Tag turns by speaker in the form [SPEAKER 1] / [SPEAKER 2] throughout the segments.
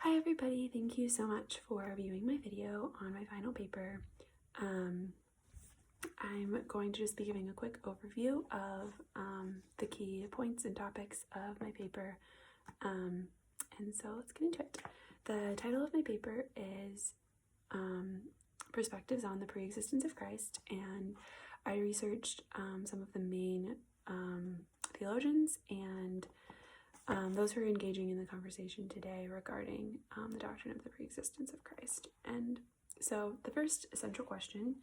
[SPEAKER 1] Hi everybody, thank you so much for viewing my video on my final paper. I'm going to just be giving a quick overview of the key points and topics of my paper. And so let's get into it. The title of my paper is Perspectives on the Pre-Existence of Christ, and I researched some of the main theologians and those who are engaging in the conversation today regarding the doctrine of the pre-existence of Christ. And so the first essential question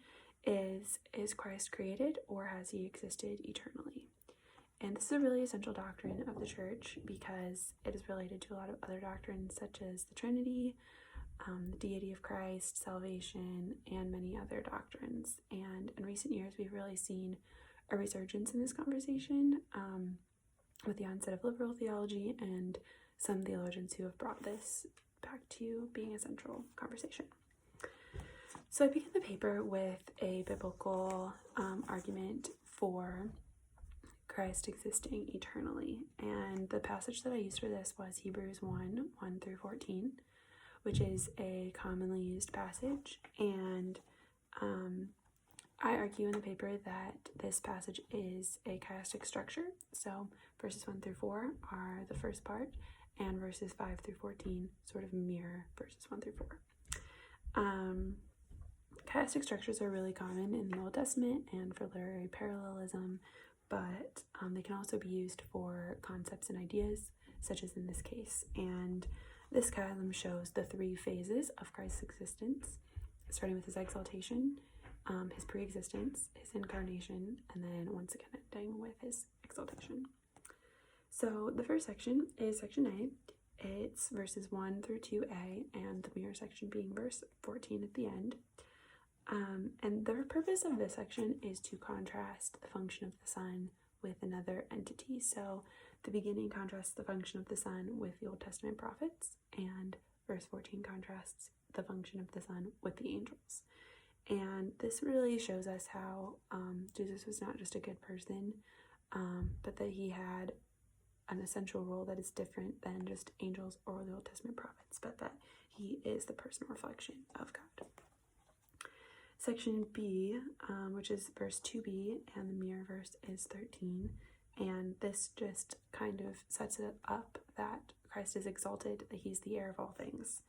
[SPEAKER 1] is Christ created or has he existed eternally? And this is a really essential doctrine of the church because it is related to a lot of other doctrines such as the Trinity, the deity of Christ, salvation, and many other doctrines. And in recent years, we've really seen a resurgence in this conversation with the onset of liberal theology and some theologians who have brought this back to being a central conversation. So I begin the paper with a biblical argument for Christ existing eternally. And the passage that I used for this was Hebrews 1 through 14, which is a commonly used passage. And I argue in the paper that this passage is a chiastic structure. So verses 1 through 4 are the first part, and verses 5 through 14 sort of mirror verses 1 through 4. Chiastic structures are really common in the Old Testament and for literary parallelism, but they can also be used for concepts and ideas, such as in this case. And this chiasm shows the three phases of Christ's existence, starting with his exaltation, his pre-existence, his incarnation, and then once again ending with his exaltation. So the first section is section A. It's verses 1 through 2a, and the mirror section being verse 14 at the end. And the purpose of this section is to contrast the function of the Son with another entity. So the beginning contrasts the function of the Son with the Old Testament prophets, and verse 14 contrasts the function of the Son with the angels. And this really shows us how Jesus was not just a good person, but that he had an essential role that is different than just angels or the Old Testament prophets, but that he is the personal reflection of God. Section B, which is verse 2b, and the mirror verse is 13, and this just kind of sets it up that Christ is exalted, that he's the heir of all things.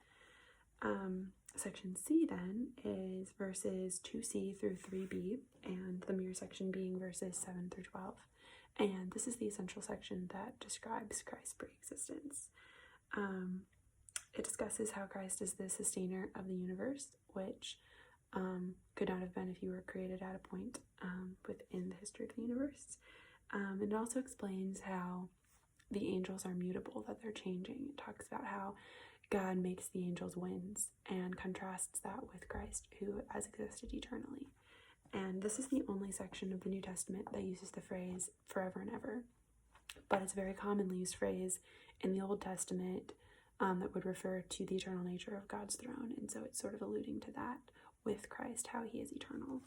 [SPEAKER 1] Section C then is verses 2c through 3b, and the mirror section being verses 7 through 12. And this is the essential section that describes Christ's pre-existence. It discusses how Christ is the sustainer of the universe, which could not have been if you were created at a point within the history of the universe. And it also explains how the angels are mutable, that they're changing. It talks about how God makes the angels winds and contrasts that with Christ, who has existed eternally. And this is the only section of the New Testament that uses the phrase forever and ever. But it's a very commonly used phrase in the Old Testament that would refer to the eternal nature of God's throne. And so it's sort of alluding to that with Christ, how he is eternal.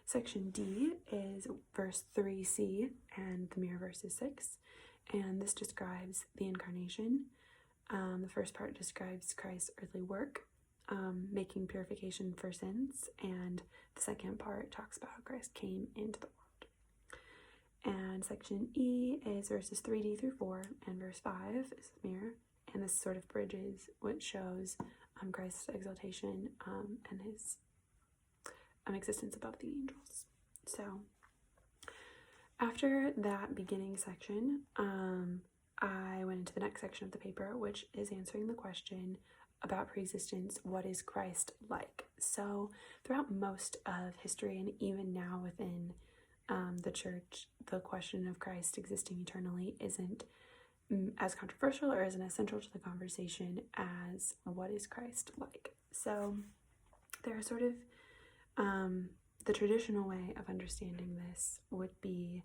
[SPEAKER 1] Section D is verse 3c, and the mirror verse is 6. And this describes the incarnation. The first part describes Christ's earthly work, making purification for sins, and the second part talks about how Christ came into the world. And section E is verses 3d through 4, and verse 5 is the mirror, and this sort of bridges what shows Christ's exaltation and his existence above the angels. So after that beginning section, I went into the next section of the paper, which is answering the question about pre-existence, what is Christ like? So throughout most of history, and even now within the church, the question of Christ existing eternally isn't as controversial or isn't as central to the conversation as what is Christ like. So there are sort of the traditional way of understanding this would be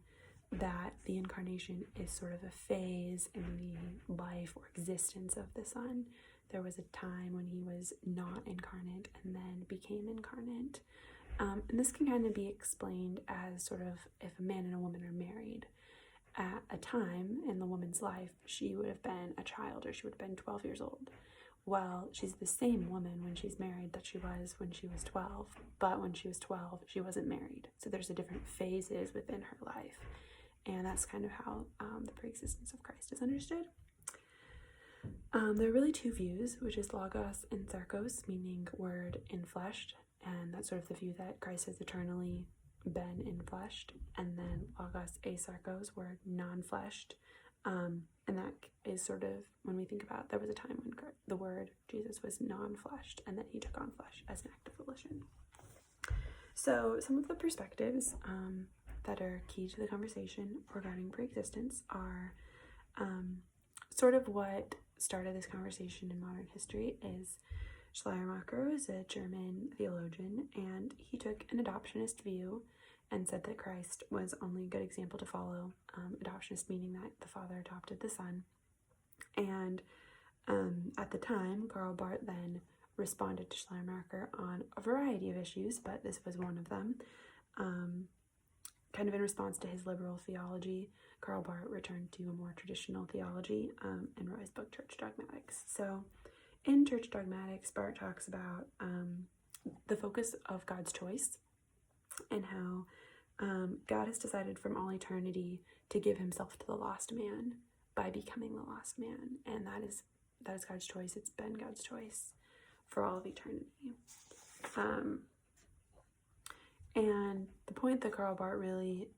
[SPEAKER 1] that the incarnation is sort of a phase in the life or existence of the Son. There was a time when he was not incarnate and then became incarnate. And this can kind of be explained as sort of if a man and a woman are married. at a time in the woman's life, she would have been a child, or she would have been 12 years old. Well, she's the same woman when she's married that she was when she was 12, but when she was 12, she wasn't married. So there's a different phases within her life. And that's kind of how the preexistence of Christ is understood. There are really two views, which is logos and sarkos, meaning word infleshed. And that's sort of the view that Christ has eternally been infleshed. And then logos asarkos, word non-fleshed. And that is sort of when we think about, there was a time when the word Jesus was non-fleshed, and then he took on flesh as an act of volition. So some of the perspectives that are key to the conversation regarding preexistence are sort of what started this conversation in modern history is Schleiermacher is a German theologian, and he took an adoptionist view and said that Christ was only a good example to follow. Adoptionist meaning that the Father adopted the Son. And at the time, Karl Barth then responded to Schleiermacher on a variety of issues, but this was one of them. Kind of in response to his liberal theology, Karl Barth returned to a more traditional theology and wrote his book Church Dogmatics. So in Church Dogmatics, Barth talks about the focus of God's choice and how God has decided from all eternity to give himself to the lost man by becoming the lost man. And that is God's choice. It's been God's choice for all of eternity. And the point that Karl Barth really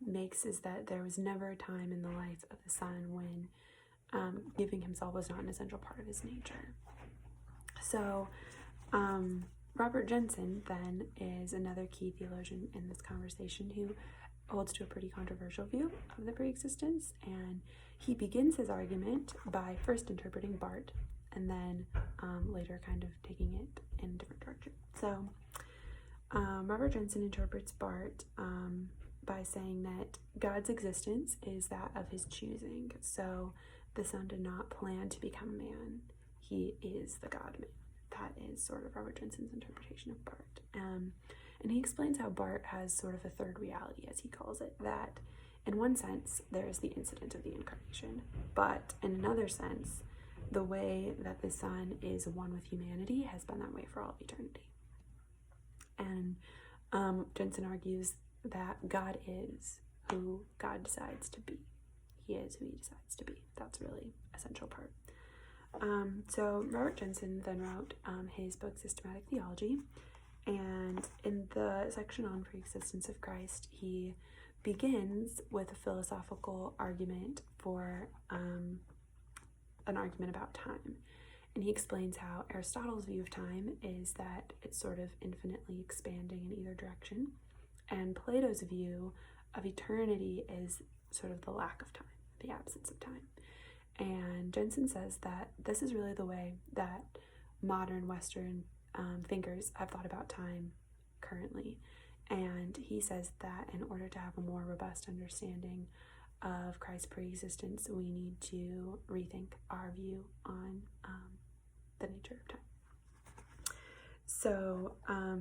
[SPEAKER 1] makes is that there was never a time in the life of the Son when giving himself was not an essential part of his nature. So Robert Jenson then is another key theologian in this conversation who holds to a pretty controversial view of the preexistence, and he begins his argument by first interpreting Barth and then later kind of taking it in a different direction. So Robert Jenson interprets Barth by saying that God's existence is that of his choosing. So the Son did not plan to become a man. He is the God-man. That is sort of Robert Jenson's interpretation of Barth. And he explains how Barth has sort of a third reality, as he calls it, that in one sense, there is the incident of the incarnation, but in another sense, the way that the Son is one with humanity has been that way for all eternity. And Jenson argues that God is who God decides to be. He is who he decides to be. That's really an essential part. So Robert Jenson then wrote his book Systematic Theology, and in the section on preexistence of Christ, he begins with a philosophical argument for an argument about time. And he explains how Aristotle's view of time is that it's sort of infinitely expanding in either direction, and Plato's view of eternity is sort of the lack of time, the absence of time. And Jenson says that this is really the way that modern Western thinkers have thought about time currently. And he says that in order to have a more robust understanding of Christ's preexistence, we need to rethink our view on the nature of time. So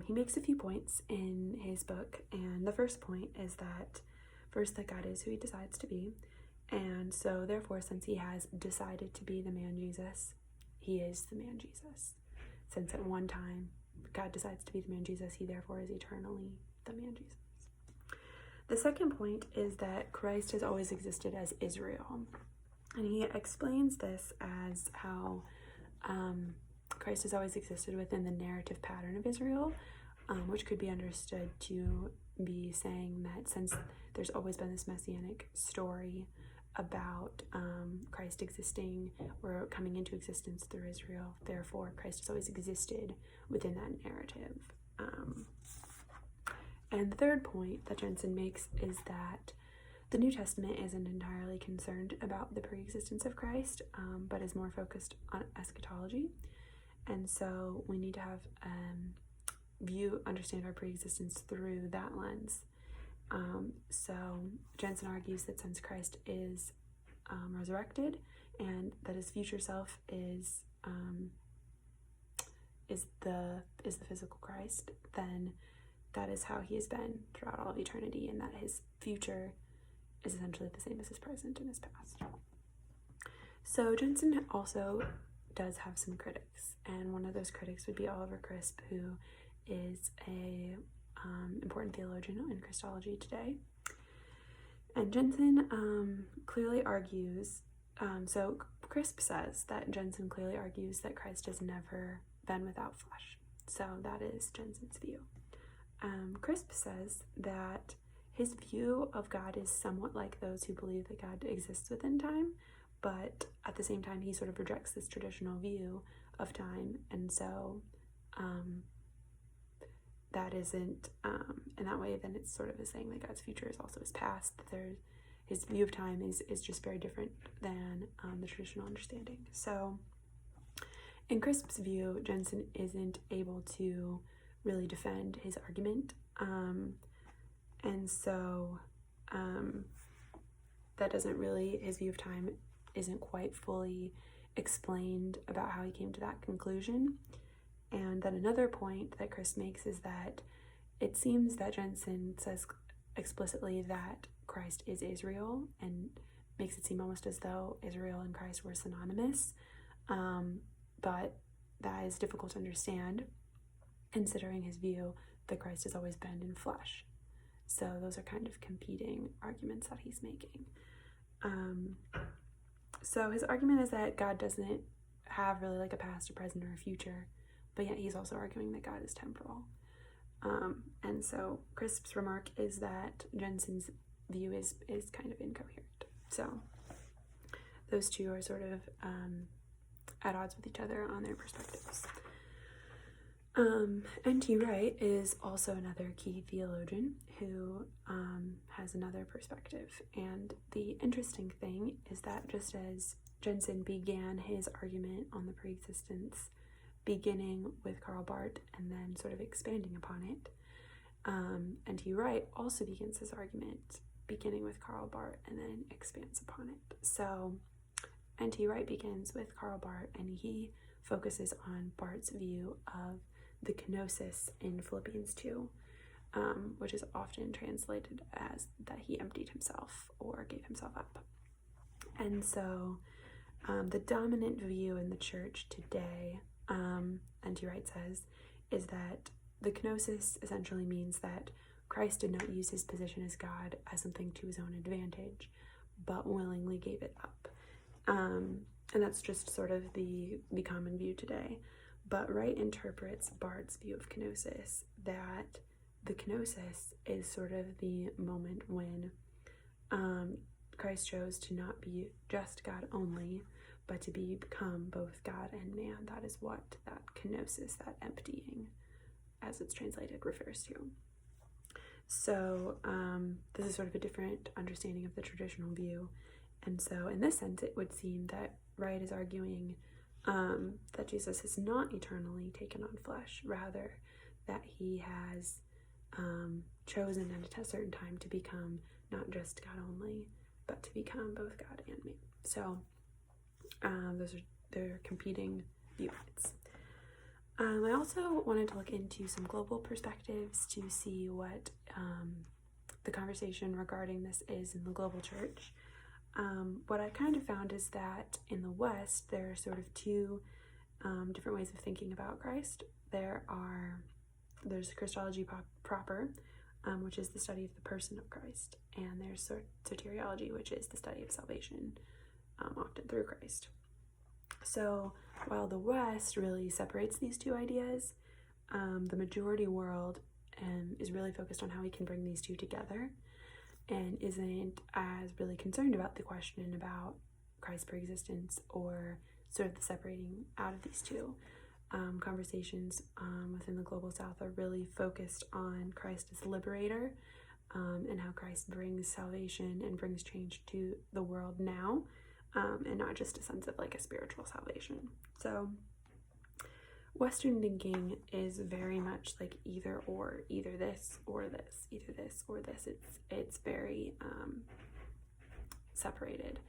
[SPEAKER 1] he makes a few points in his book, and the first point is that first, that God is who he decides to be, and so therefore, since he has decided to be the man Jesus, he is the man Jesus. Since at one time God decides to be the man Jesus, he therefore is eternally the man Jesus. The second point is that Christ has always existed as Israel, and he explains this as how Christ has always existed within the narrative pattern of Israel, which could be understood to be saying that since there's always been this messianic story about Christ existing or coming into existence through Israel, therefore Christ has always existed within that narrative. And the third point that Jenson makes is that the New Testament isn't entirely concerned about the preexistence of Christ, but is more focused on eschatology. And so we need to have understand our preexistence through that lens. So Jenson argues that since Christ is resurrected and that his future self is the physical Christ, then that is how he has been throughout all of eternity, and that his future is essentially the same as his present and his past. So Jenson also does have some critics, and one of those critics would be Oliver Crisp, who is a important theologian in Christology today. And Jenson clearly argues, so Crisp says that Jenson clearly argues that Christ has never been without flesh. So that is Jenson's view. Crisp says that his view of God is somewhat like those who believe that God exists within time, but at the same time he sort of rejects this traditional view of time, and so that isn't, in that way, then it's sort of saying that God's future is also his past, that his view of time is just very different than the traditional understanding. So in Crisp's view, Jenson isn't able to really defend his argument, and so that doesn't really, his view of time isn't quite fully explained about how he came to that conclusion. And then another point that Crisp makes is that it seems that Jenson says explicitly that Christ is Israel, and makes it seem almost as though Israel and Christ were synonymous, but that is difficult to understand considering his view that Christ has always been in flesh. So those are kind of competing arguments that he's making. So his argument is that God doesn't have really like a past, a present, or a future, but yet he's also arguing that God is temporal. And so Crisp's remark is that Jenson's view is kind of incoherent. So those two are sort of at odds with each other on their perspectives. N.T. Wright is also another key theologian who has another perspective. And the interesting thing is that just as Jenson began his argument on the preexistence, beginning with Karl Barth and then sort of expanding upon it, N.T. Wright also begins his argument beginning with Karl Barth and then expands upon it. So N.T. Wright begins with Karl Barth, and he focuses on Barth's view of the kenosis in Philippians 2, which is often translated as that he emptied himself or gave himself up. And so the dominant view in the church today, N.T. Wright says, is that the kenosis essentially means that Christ did not use his position as God as something to his own advantage, but willingly gave it up. And that's just sort of the common view today. But Wright interprets Barth's view of kenosis, that the kenosis is sort of the moment when Christ chose to not be just God only, but to become both God and man. That is what that kenosis, that emptying, as it's translated, refers to. So this is sort of a different understanding of the traditional view. And so in this sense, it would seem that Wright is arguing that Jesus has not eternally taken on flesh, rather that he has chosen at a certain time to become not just God only, but to become both God and man. So those are their competing viewpoints. I also wanted to look into some global perspectives to see what the conversation regarding this is in the global church. What I kind of found is that in the West, there are sort of two different ways of thinking about Christ. There's Christology proper, which is the study of the person of Christ, and there's soteriology, which is the study of salvation, often through Christ. So while the West really separates these two ideas, the majority world is really focused on how we can bring these two together, and isn't as really concerned about the question about Christ's preexistence or sort of the separating out of these two. Conversations within the Global South are really focused on Christ as liberator, and how Christ brings salvation and brings change to the world now, and not just a sense of like a spiritual salvation. So Western thinking is very much like either or, either this or this, either this or this. It's very separated.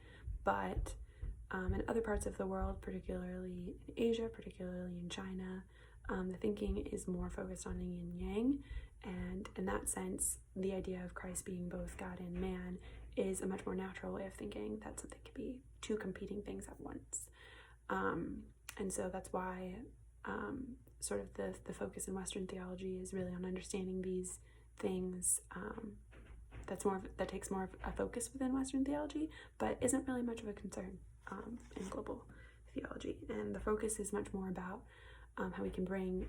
[SPEAKER 1] But in other parts of the world, particularly in Asia, particularly in China, the thinking is more focused on yin and yang. And in that sense, the idea of Christ being both God and man is a much more natural way of thinking that something can be two competing things at once. And so that's why sort of the focus in Western theology is really on understanding these things. That takes more of a focus within Western theology, but isn't really much of a concern in global theology. And the focus is much more about how we can bring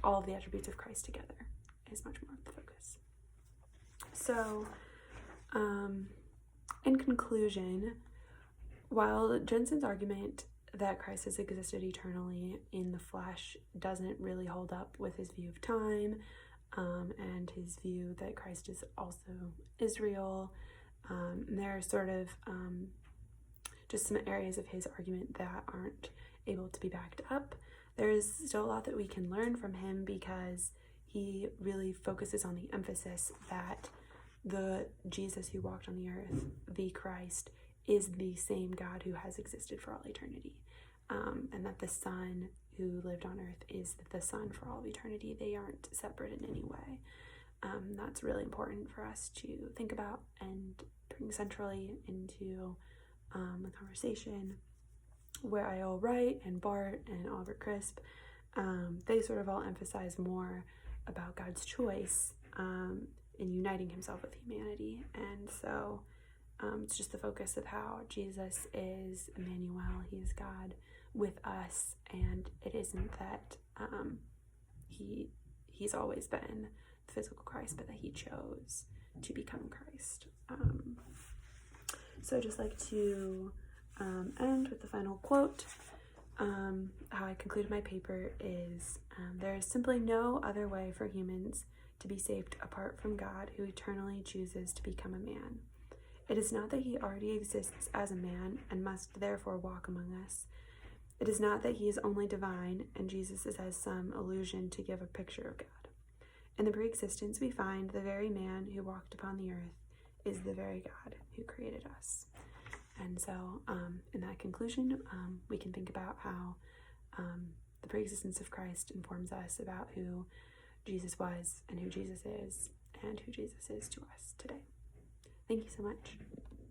[SPEAKER 1] all of the attributes of Christ together, is much more of the focus. So, in conclusion, while Jensen's argument that Christ has existed eternally in the flesh doesn't really hold up with his view of time, and his view that Christ is also Israel, there are sort of just some areas of his argument that aren't able to be backed up. There's still a lot that we can learn from him, because he really focuses on the emphasis that the Jesus who walked on the earth, the Christ, is the same God who has existed for all eternity, and that the Son who lived on earth is the Son for all eternity. They aren't separate in any way. That's really important for us to think about and bring centrally into the conversation. Where I.L. Wright and Barth and Oliver Crisp, they sort of all emphasize more about God's choice in uniting himself with humanity. And so it's just the focus of how Jesus is Emmanuel, he is God with us, and it isn't that he's always been the physical Christ, but that he chose to become Christ. So I'd just like to end with the final quote. How I concluded my paper is, there is simply no other way for humans to be saved apart from God, who eternally chooses to become a man. It is not that he already exists as a man and must therefore walk among us. It is not that he is only divine and Jesus is as some illusion to give a picture of God. In the pre-existence we find the very man who walked upon the earth is the very God who created us. And so in that conclusion, we can think about how the pre-existence of Christ informs us about who Jesus was and who Jesus is and who Jesus is to us today. Thank you so much.